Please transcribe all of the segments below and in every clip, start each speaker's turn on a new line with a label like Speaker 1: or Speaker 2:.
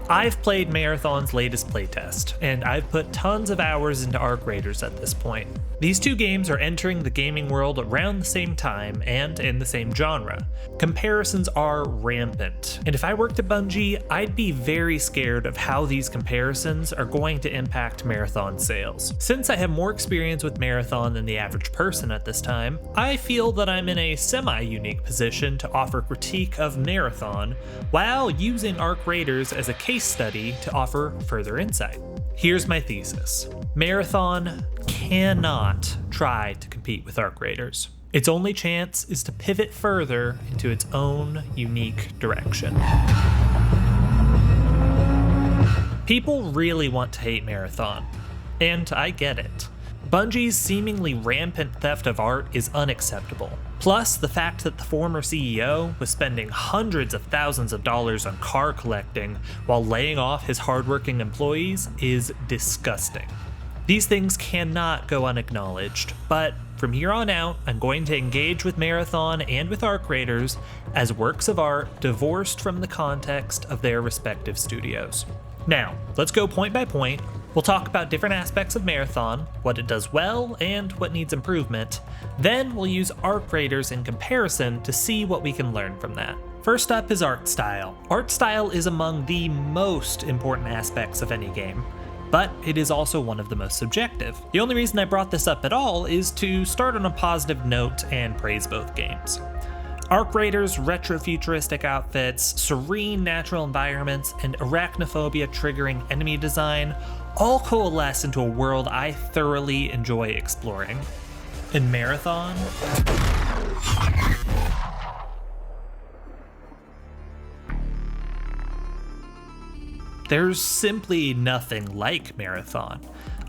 Speaker 1: I've played Marathon's latest playtest, and I've put tons of hours into Arc Raiders at this point. These two games are entering the gaming world around the same time and in the same genre. Comparisons are rampant, and if I worked at Bungie, I'd be very scared of how these comparisons are going to impact Marathon sales. Since I have more experience with Marathon than the average person at this time, I feel that I'm in a semi-unique position to offer critique of Marathon while using Arc Raiders as a case study to offer further insight. Here's my thesis. Marathon cannot try to compete with Arc Raiders. Its only chance is to pivot further into its own unique direction. People really want to hate Marathon, and I get it. Bungie's seemingly rampant theft of art is unacceptable. Plus, the fact that the former CEO was spending hundreds of thousands of dollars on car collecting while laying off his hardworking employees is disgusting. These things cannot go unacknowledged, but from here on out, I'm going to engage with Marathon and with Arc Raiders as works of art divorced from the context of their respective studios. Now, let's go point by point. We'll talk about different aspects of Marathon, what it does well, and what needs improvement. Then we'll use Arc Raiders in comparison to see what we can learn from that. First up is art style. Art style is among the most important aspects of any game, but it is also one of the most subjective. The only reason I brought this up at all is to start on a positive note and praise both games. Arc Raiders' retro-futuristic outfits, serene natural environments, and arachnophobia triggering enemy design all coalesce into a world I thoroughly enjoy exploring. In Marathon, there's simply nothing like Marathon.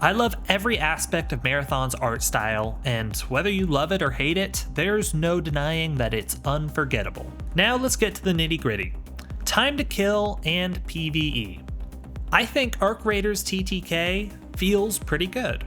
Speaker 1: I love every aspect of Marathon's art style, and whether you love it or hate it, there's no denying that it's unforgettable. Now let's get to the nitty-gritty. Time to kill and PvE. I think Arc Raiders TTK feels pretty good.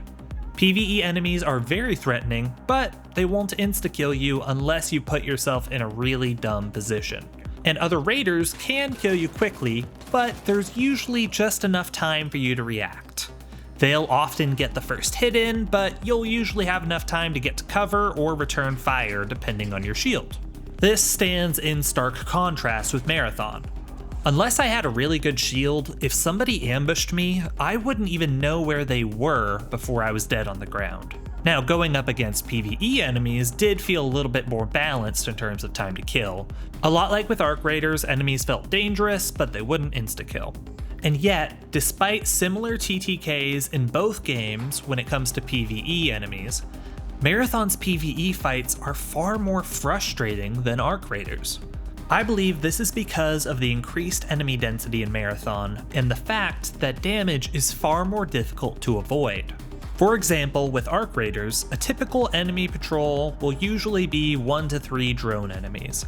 Speaker 1: PvE enemies are very threatening, but they won't insta-kill you unless you put yourself in a really dumb position. And other raiders can kill you quickly, but there's usually just enough time for you to react. They'll often get the first hit in, but you'll usually have enough time to get to cover or return fire depending on your shield. This stands in stark contrast with Marathon. Unless I had a really good shield, if somebody ambushed me, I wouldn't even know where they were before I was dead on the ground. Now, going up against PvE enemies did feel a little bit more balanced in terms of time to kill. A lot like with Arc Raiders, enemies felt dangerous, but they wouldn't insta-kill. And yet, despite similar TTKs in both games when it comes to PvE enemies, Marathon's PvE fights are far more frustrating than Arc Raiders. I believe this is because of the increased enemy density in Marathon and the fact that damage is far more difficult to avoid. For example, with Arc Raiders, a typical enemy patrol will usually be 1 to 3 drone enemies.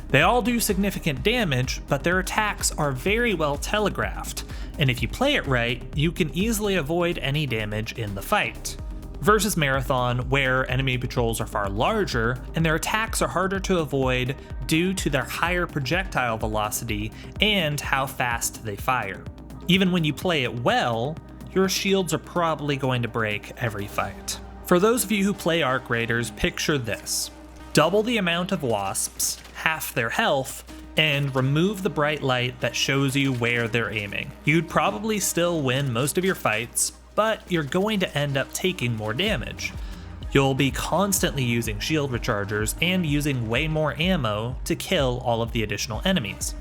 Speaker 1: They all do significant damage, but their attacks are very well telegraphed, and if you play it right, you can easily avoid any damage in the fight. Versus Marathon, where enemy patrols are far larger, and their attacks are harder to avoid due to their higher projectile velocity and how fast they fire. Even when you play it well, your shields are probably going to break every fight. For those of you who play Arc Raiders, picture this. Double the amount of wasps, half their health, and remove the bright light that shows you where they're aiming. You'd probably still win most of your fights, but you're going to end up taking more damage. You'll be constantly using shield rechargers and using way more ammo to kill all of the additional enemies.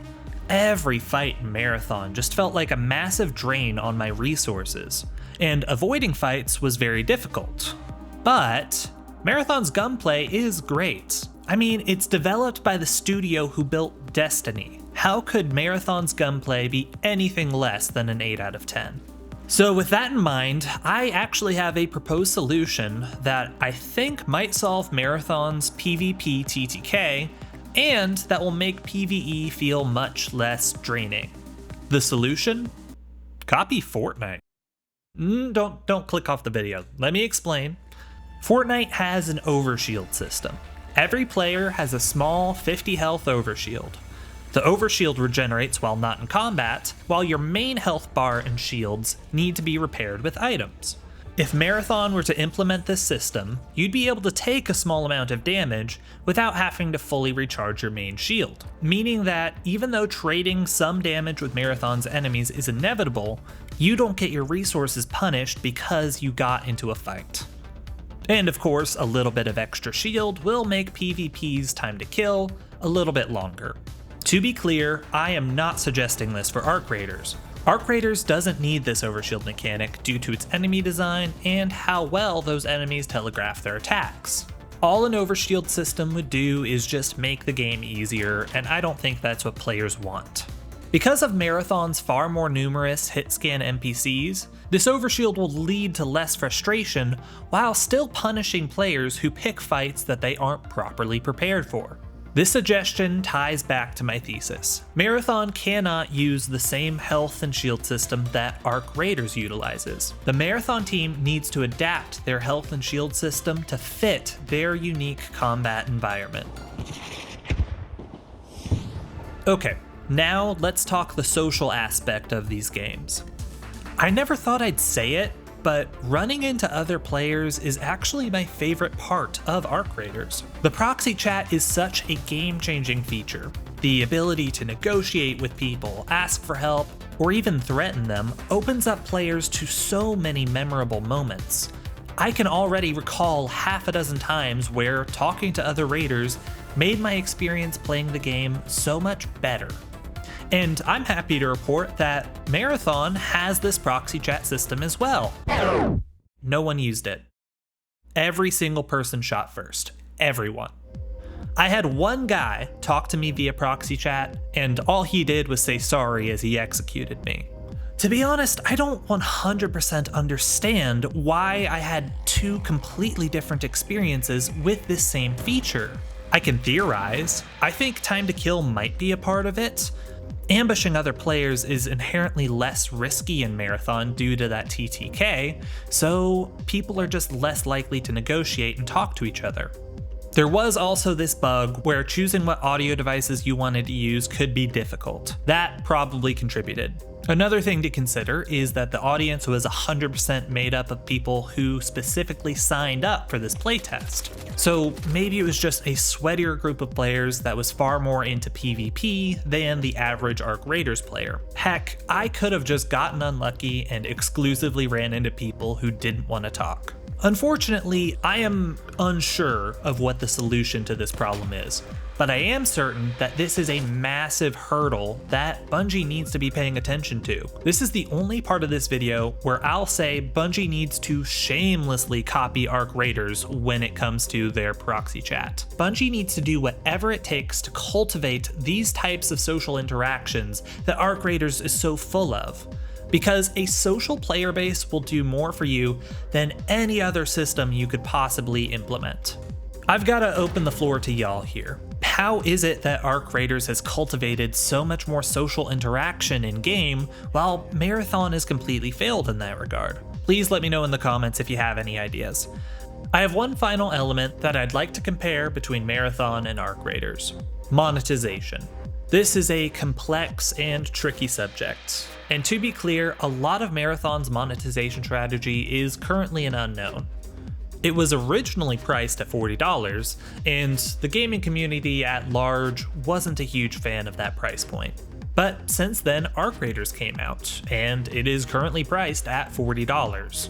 Speaker 1: Every fight in Marathon just felt like a massive drain on my resources, and avoiding fights was very difficult. But Marathon's gunplay is great. I mean, it's developed by the studio who built Destiny. How could Marathon's gunplay be anything less than an 8 out of 10? So with that in mind, I actually have a proposed solution that I think might solve Marathon's PvP TTK, and that will make PvE feel much less draining. The solution? Copy Fortnite. Don't click off the video. Let me explain. Fortnite has an overshield system. Every player has a small 50 health overshield. The overshield regenerates while not in combat, while your main health bar and shields need to be repaired with items. If Marathon were to implement this system, you'd be able to take a small amount of damage without having to fully recharge your main shield, meaning that even though trading some damage with Marathon's enemies is inevitable, you don't get your resources punished because you got into a fight. And of course, a little bit of extra shield will make PvP's time to kill a little bit longer. To be clear, I am not suggesting this for Arc Raiders. Arc Raiders doesn't need this overshield mechanic due to its enemy design and how well those enemies telegraph their attacks. All an overshield system would do is just make the game easier, and I don't think that's what players want. Because of Marathon's far more numerous hit scan NPCs, this overshield will lead to less frustration while still punishing players who pick fights that they aren't properly prepared for. This suggestion ties back to my thesis. Marathon cannot use the same health and shield system that Arc Raiders utilizes. The Marathon team needs to adapt their health and shield system to fit their unique combat environment. Okay, now let's talk the social aspect of these games. I never thought I'd say it, but running into other players is actually my favorite part of Arc Raiders. The proxy chat is such a game-changing feature. The ability to negotiate with people, ask for help, or even threaten them opens up players to so many memorable moments. I can already recall half a dozen times where talking to other raiders made my experience playing the game so much better. And I'm happy to report that Marathon has this proxy chat system as well. No one used it. Every single person shot first. Everyone. I had one guy talk to me via proxy chat, and all he did was say sorry as he executed me. To be honest, I don't 100% understand why I had two completely different experiences with this same feature. I can theorize. I think time to kill might be a part of it. Ambushing other players is inherently less risky in Marathon due to that TTK, so people are just less likely to negotiate and talk to each other. There was also this bug where choosing what audio devices you wanted to use could be difficult. That probably contributed. Another thing to consider is that the audience was 100% made up of people who specifically signed up for this playtest. So maybe it was just a sweatier group of players that was far more into PvP than the average Arc Raiders player. Heck, I could have just gotten unlucky and exclusively ran into people who didn't want to talk. Unfortunately, I am unsure of what the solution to this problem is, but I am certain that this is a massive hurdle that Bungie needs to be paying attention to. This is the only part of this video where I'll say Bungie needs to shamelessly copy Arc Raiders when it comes to their proxy chat. Bungie needs to do whatever it takes to cultivate these types of social interactions that Arc Raiders is so full of. Because a social player base will do more for you than any other system you could possibly implement. I've got to open the floor to y'all here. How is it that Arc Raiders has cultivated so much more social interaction in-game while Marathon has completely failed in that regard? Please let me know in the comments if you have any ideas. I have one final element that I'd like to compare between Marathon and Arc Raiders: monetization. This is a complex and tricky subject, and to be clear, a lot of Marathon's monetization strategy is currently an unknown. It was originally priced at $40, and the gaming community at large wasn't a huge fan of that price point. But since then, Arc Raiders came out, and it is currently priced at $40.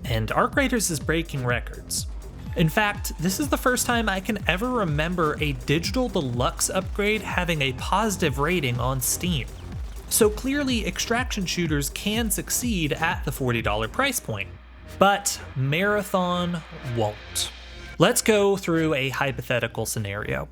Speaker 1: And Arc Raiders is breaking records. In fact, this is the first time I can ever remember a digital deluxe upgrade having a positive rating on Steam. So clearly, extraction shooters can succeed at the $40 price point. But Marathon won't. Let's go through a hypothetical scenario.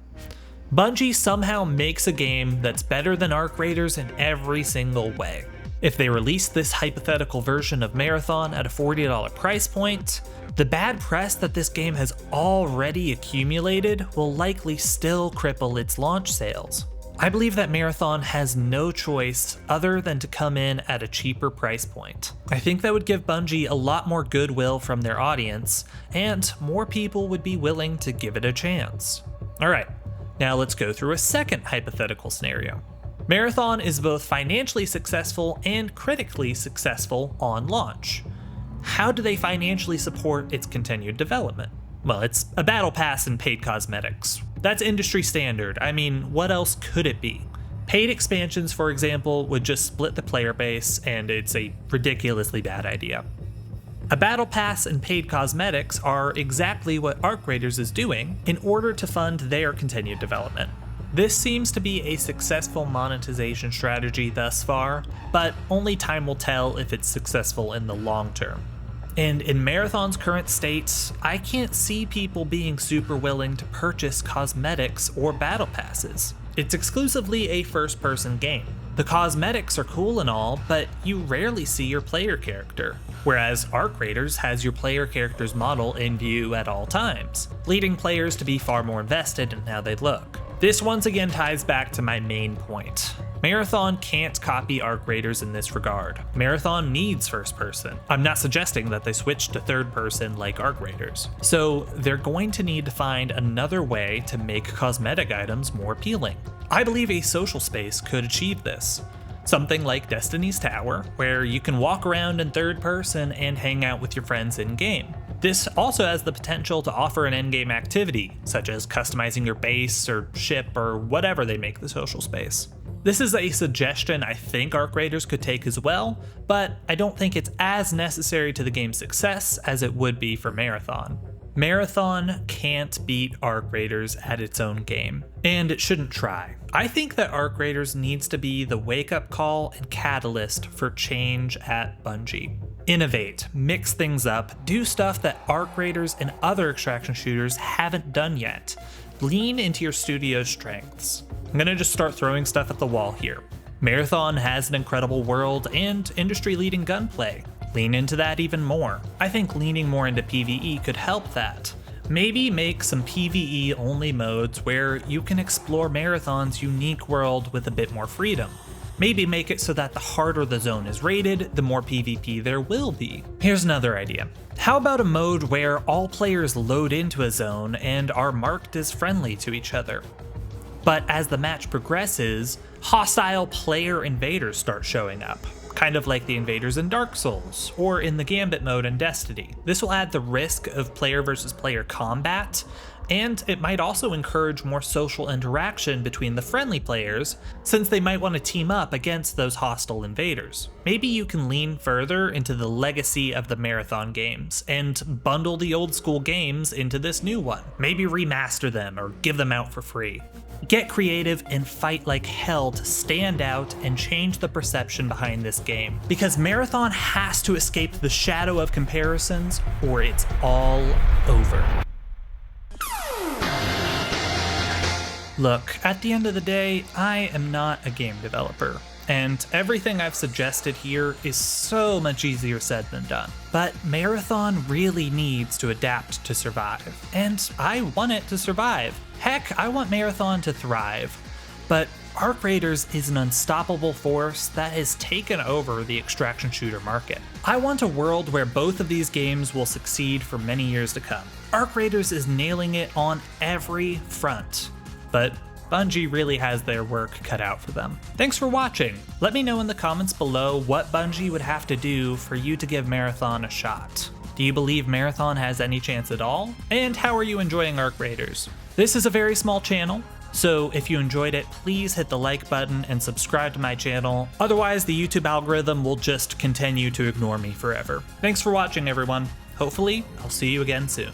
Speaker 1: Bungie somehow makes a game that's better than Arc Raiders in every single way. If they release this hypothetical version of Marathon at a $40 price point, the bad press that this game has already accumulated will likely still cripple its launch sales. I believe that Marathon has no choice other than to come in at a cheaper price point. I think that would give Bungie a lot more goodwill from their audience, and more people would be willing to give it a chance. Alright, now let's go through a second hypothetical scenario. Marathon is both financially successful and critically successful on launch. How do they financially support its continued development? Well, it's a battle pass and paid cosmetics. That's industry standard. I mean, what else could it be? Paid expansions, for example, would just split the player base, and it's a ridiculously bad idea. A battle pass and paid cosmetics are exactly what Arc Raiders is doing in order to fund their continued development. This seems to be a successful monetization strategy thus far, but only time will tell if it's successful in the long term. And in Marathon's current state, I can't see people being super willing to purchase cosmetics or battle passes. It's exclusively a first-person game. The cosmetics are cool and all, but you rarely see your player character, whereas Arc Raiders has your player character's model in view at all times, leading players to be far more invested in how they look. This once again ties back to my main point. Marathon can't copy Arc Raiders in this regard. Marathon needs first person. I'm not suggesting that they switch to third person like Arc Raiders. So they're going to need to find another way to make cosmetic items more appealing. I believe a social space could achieve this. Something like Destiny's Tower, where you can walk around in third person and hang out with your friends in-game. This also has the potential to offer an endgame activity, such as customizing your base or ship or whatever they make the social space. This is a suggestion I think Arc Raiders could take as well, but I don't think it's as necessary to the game's success as it would be for Marathon. Marathon can't beat Arc Raiders at its own game, and it shouldn't try. I think that Arc Raiders needs to be the wake-up call and catalyst for change at Bungie. Innovate, mix things up, do stuff that Arc Raiders and other extraction shooters haven't done yet. Lean into your studio's strengths. I'm gonna just start throwing stuff at the wall here. Marathon has an incredible world and industry-leading gunplay. Lean into that even more. I think leaning more into PvE could help that. Maybe make some PvE only modes where you can explore Marathon's unique world with a bit more freedom. Maybe make it so that the harder the zone is rated, the more PvP there will be. Here's another idea. How about a mode where all players load into a zone and are marked as friendly to each other? But as the match progresses, hostile player invaders start showing up, kind of like the invaders in Dark Souls, or in the Gambit mode in Destiny. This will add the risk of player versus player combat, and it might also encourage more social interaction between the friendly players, since they might want to team up against those hostile invaders. Maybe you can lean further into the legacy of the Marathon games, and bundle the old school games into this new one. Maybe remaster them or give them out for free. Get creative and fight like hell to stand out and change the perception behind this game, because Marathon has to escape the shadow of comparisons or it's all over. Look, at the end of the day, I am not a game developer, and everything I've suggested here is so much easier said than done. But Marathon really needs to adapt to survive, and I want it to survive. Heck, I want Marathon to thrive. But Arc Raiders is an unstoppable force that has taken over the extraction shooter market. I want a world where both of these games will succeed for many years to come. Arc Raiders is nailing it on every front, but Bungie really has their work cut out for them. Thanks for watching. Let me know in the comments below what Bungie would have to do for you to give Marathon a shot. Do you believe Marathon has any chance at all? And how are you enjoying Arc Raiders? This is a very small channel, so if you enjoyed it, please hit the like button and subscribe to my channel. Otherwise, the YouTube algorithm will just continue to ignore me forever. Thanks for watching, everyone. Hopefully, I'll see you again soon.